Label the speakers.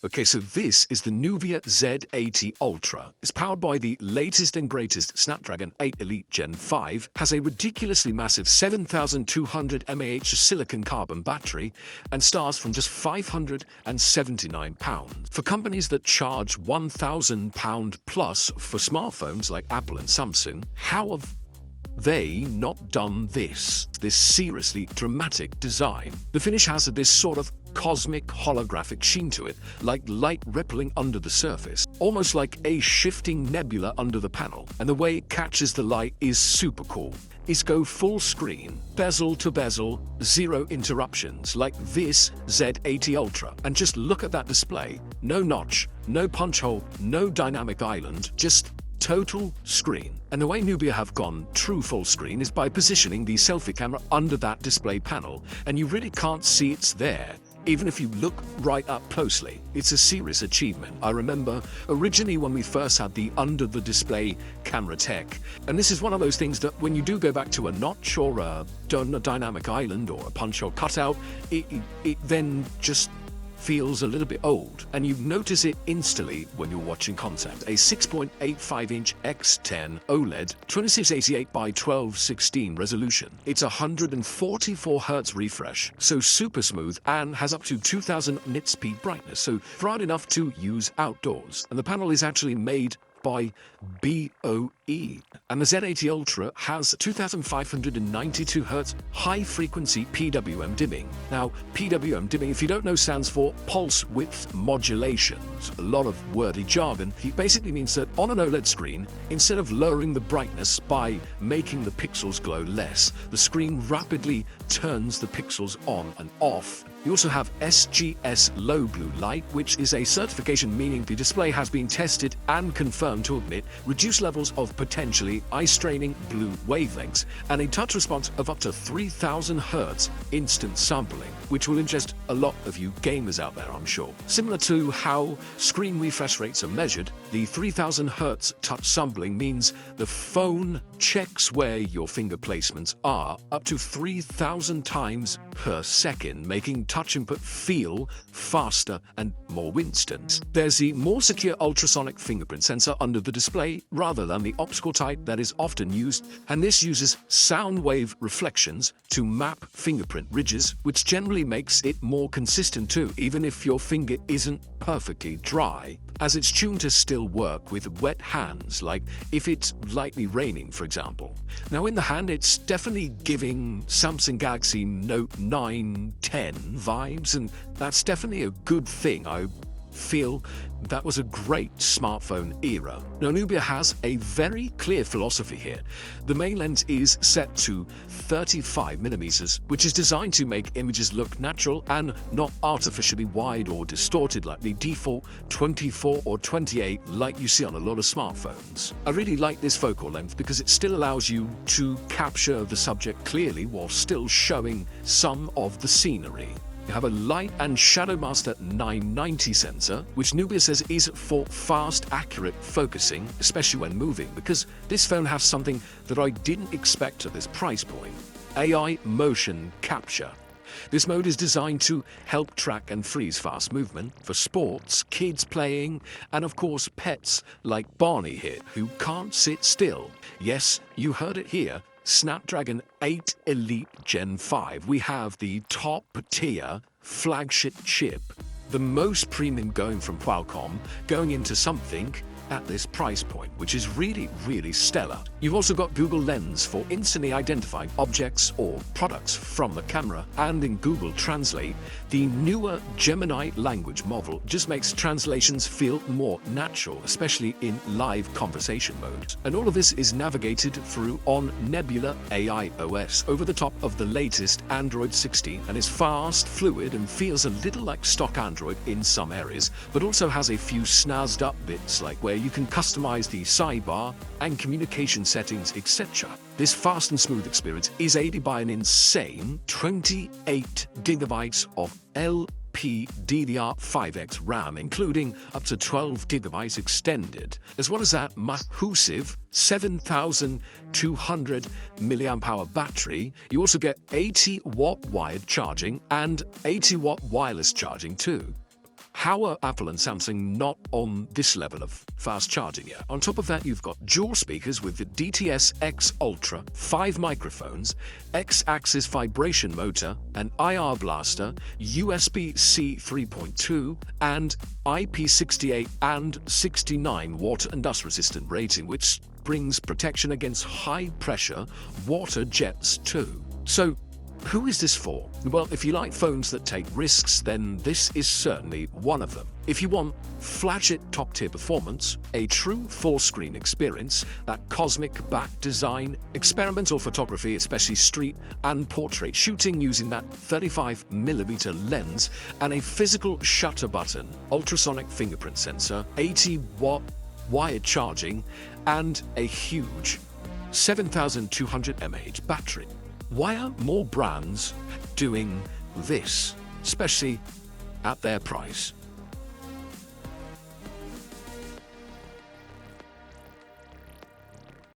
Speaker 1: Okay, so this is the Nubia Z80 Ultra. It's powered by the latest and greatest Snapdragon 8 Elite Gen 5, has a ridiculously massive 7,200 mAh silicon carbon battery, and starts from just £579. For companies that charge £1,000 plus for smartphones like Apple and Samsung, how have they not done this seriously dramatic design? The finish has this sort of cosmic holographic sheen to it, like light rippling under the surface, almost like a shifting nebula under the panel. And the way it catches the light is super cool. It's go full screen, bezel to bezel, zero interruptions, like this Z80 Ultra. And just look at that display. No notch, no punch hole, no dynamic island, just total screen. And the way Nubia have gone true full screen is by positioning the selfie camera under that display panel, and you really can't see it's there, even if you look right up closely. It's a serious achievement. I remember originally when we first had the under the display camera tech, and this is one of those things that when you do go back to a notch or a dynamic island or a punch hole cutout, it then just feels a little bit old, and you notice it instantly when you're watching content. A 6.85-inch x10 OLED 2688 by 1216 resolution. It's 144 Hz refresh, so super smooth, and has up to 2000 nit speed brightness, so bright enough to use outdoors. And the panel is actually made by BOE. And the Z80 Ultra has 2592 Hz high-frequency PWM dimming. Now, PWM dimming, if you don't know, stands for pulse width modulation. It's a lot of wordy jargon. It basically means that on an OLED screen, instead of lowering the brightness by making the pixels glow less, the screen rapidly turns the pixels on and off. You also have SGS low blue light, which is a certification meaning the display has been tested and confirmed to emit reduced levels of potentially eye-straining blue wavelengths, and a touch response of up to 3000 Hz instant sampling, which will interest a lot of you gamers out there, I'm sure. Similar to how screen refresh rates are measured, the 3000 Hz touch sampling means the phone checks where your finger placements are up to 3000 times per second, making touch input feel faster and more instant. There's the more secure ultrasonic fingerprint sensor under the display rather than the optical type that is often used, and this uses sound wave reflections to map fingerprint ridges, which generally makes it more consistent too, even if your finger isn't perfectly dry, as it's tuned to still work with wet hands, like if it's lightly raining, for example. Now in the hand, it's definitely giving Samsung Galaxy Note 9, 10 vibes, and that's definitely a good thing. I feel that was a great smartphone era. Now, Nubia has a very clear philosophy here. The main lens is set to 35mm, which is designed to make images look natural and not artificially wide or distorted like the default 24 or 28 like you see on a lot of smartphones. I really like this focal length because it still allows you to capture the subject clearly while still showing some of the scenery. You have a light and shadow master 990 sensor, which Nubia says is for fast, accurate focusing, especially when moving, because this phone has something that I didn't expect at this price point: AI motion capture. This mode is designed to help track and freeze fast movement for sports, kids playing, and of course pets like Barney here, who can't sit still. Yes, you heard it here. Snapdragon 8 Elite Gen 5. We have the top-tier flagship chip, the most premium going from Qualcomm, going into something at this price point, which is really, really stellar. You've also got Google Lens for instantly identifying objects or products from the camera, and in Google Translate, the newer Gemini language model just makes translations feel more natural, especially in live conversation mode. And all of this is navigated through on Nebula AI OS over the top of the latest Android 16, and is fast, fluid, and feels a little like stock Android in some areas, but also has a few snazzed up bits like where you can customize the sidebar and communication settings, etc. This fast and smooth experience is aided by an insane 28 GB of LPDDR5X RAM, including up to 12 GB extended. As well as that massive 7,200 mAh battery, you also get 80-watt wired charging and 80-watt wireless charging too. How are Apple and Samsung not on this level of fast charging yet? On top of that, you've got dual speakers with the DTS-X Ultra, 5 microphones, X-axis vibration motor, an IR blaster, USB-C 3.2, and IP68 and 69 water and dust resistant rating, which brings protection against high-pressure water jets too. So, who is this for? Well, if you like phones that take risks, then this is certainly one of them. If you want flagship top-tier performance, a true full-screen experience, that cosmic back design, experimental photography, especially street and portrait shooting using that 35mm lens, and a physical shutter button, ultrasonic fingerprint sensor, 80-watt wired charging, and a huge 7,200 mAh battery. Why are more brands doing this, especially at their price?